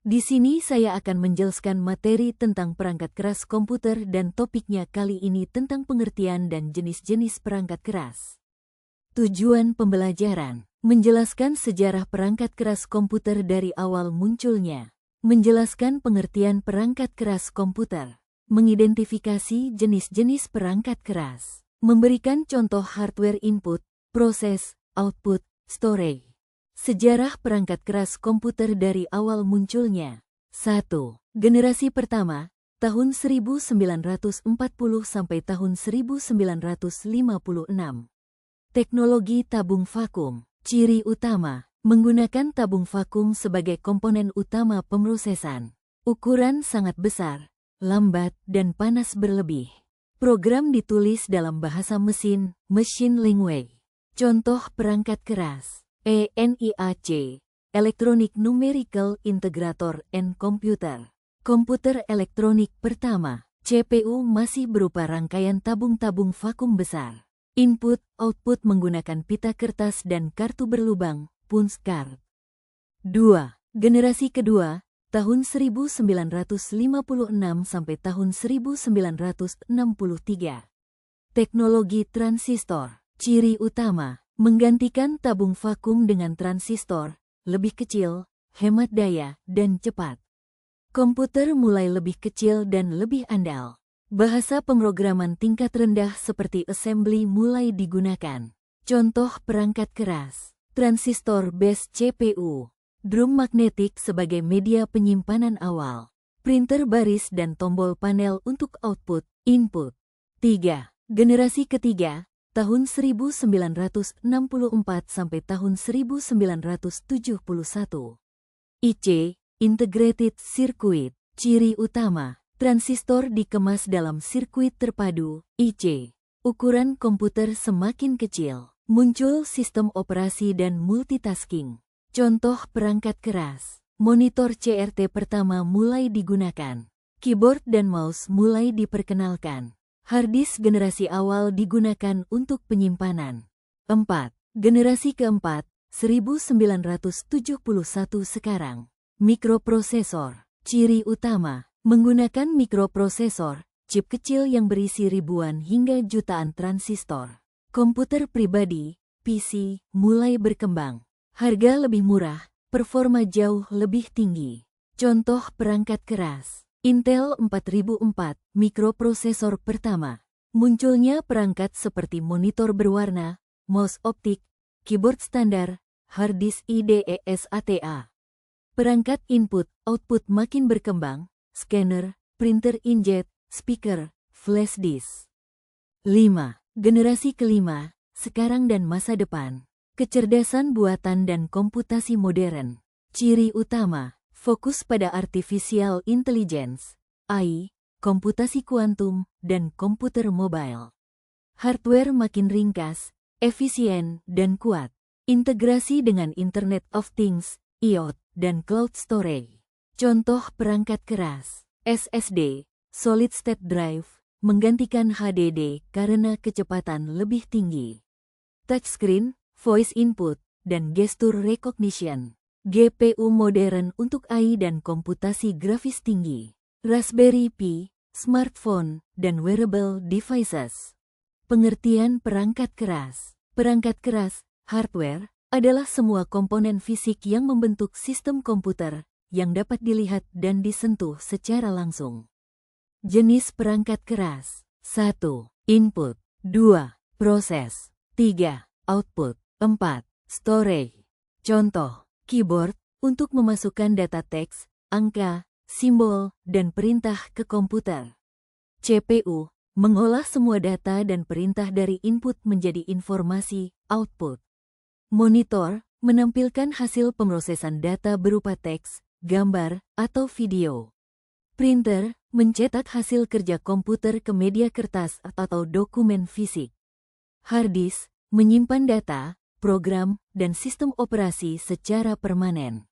Di sini saya akan menjelaskan materi tentang perangkat keras komputer dan topiknya kali ini tentang pengertian dan jenis-jenis perangkat keras. Tujuan pembelajaran: menjelaskan sejarah perangkat keras komputer dari awal munculnya, menjelaskan pengertian perangkat keras komputer, mengidentifikasi jenis-jenis perangkat keras, memberikan contoh hardware input, proses, output, storage. Sejarah perangkat keras komputer dari awal munculnya. 1. Generasi pertama, tahun 1940 sampai tahun 1956. Teknologi tabung vakum. Ciri utama, menggunakan tabung vakum sebagai komponen utama pemrosesan. Ukuran sangat besar, lambat, dan panas berlebih. Program ditulis dalam bahasa mesin, machine language. Contoh perangkat keras. ENIAC, Electronic Numerical Integrator and Computer. Komputer elektronik pertama, CPU masih berupa rangkaian tabung-tabung vakum besar. Input-output menggunakan pita kertas dan kartu berlubang, punch card. 2. Generasi kedua, tahun 1956 sampai tahun 1963. Teknologi transistor. Ciri utama, menggantikan tabung vakum dengan transistor, lebih kecil, hemat daya, dan cepat. Komputer mulai lebih kecil dan lebih andal. Bahasa pemrograman tingkat rendah seperti assembly mulai digunakan. Contoh perangkat keras, transistor base CPU, drum magnetik sebagai media penyimpanan awal, printer baris dan tombol panel untuk output, input. 3. Generasi ketiga, tahun 1964 sampai tahun 1971. IC, Integrated Circuit. Ciri utama, transistor dikemas dalam sirkuit terpadu, IC. Ukuran komputer semakin kecil, muncul sistem operasi dan multitasking. Contoh perangkat keras, monitor CRT pertama mulai digunakan. Keyboard dan mouse mulai diperkenalkan. Harddisk generasi awal digunakan untuk penyimpanan. 4. Generasi keempat, 1971 sekarang. Mikroprosesor. Ciri utama, menggunakan mikroprosesor, chip kecil yang berisi ribuan hingga jutaan transistor. Komputer pribadi, PC, mulai berkembang. Harga lebih murah, performa jauh lebih tinggi. Contoh perangkat keras. Intel 4004, mikroprosesor pertama. Munculnya perangkat seperti monitor berwarna, mouse optik, keyboard standar, harddisk IDE SATA. Perangkat input-output makin berkembang, scanner, printer inkjet, speaker, flash disk. 5. Generasi kelima, sekarang dan masa depan. Kecerdasan buatan dan komputasi modern. Ciri utama, fokus pada artificial intelligence, AI, komputasi kuantum, dan komputer mobile. Hardware makin ringkas, efisien, dan kuat. Integrasi dengan Internet of Things, IoT, dan cloud storage. Contoh perangkat keras, SSD, Solid State Drive, menggantikan HDD karena kecepatan lebih tinggi. Touchscreen, voice input, dan gesture recognition. GPU modern untuk AI dan komputasi grafis tinggi. Raspberry Pi, smartphone, dan wearable devices. Pengertian perangkat keras. Perangkat keras, hardware, adalah semua komponen fisik yang membentuk sistem komputer yang dapat dilihat dan disentuh secara langsung. Jenis perangkat keras. 1. Input. 2. Proses. 3. Output. 4. Storage. Contoh, keyboard untuk memasukkan data teks, angka, simbol, dan perintah ke komputer. CPU mengolah semua data dan perintah dari input menjadi informasi, output. Monitor menampilkan hasil pemrosesan data berupa teks, gambar, atau video. Printer mencetak hasil kerja komputer ke media kertas atau dokumen fisik. Harddisk menyimpan data, program, dan sistem operasi secara permanen.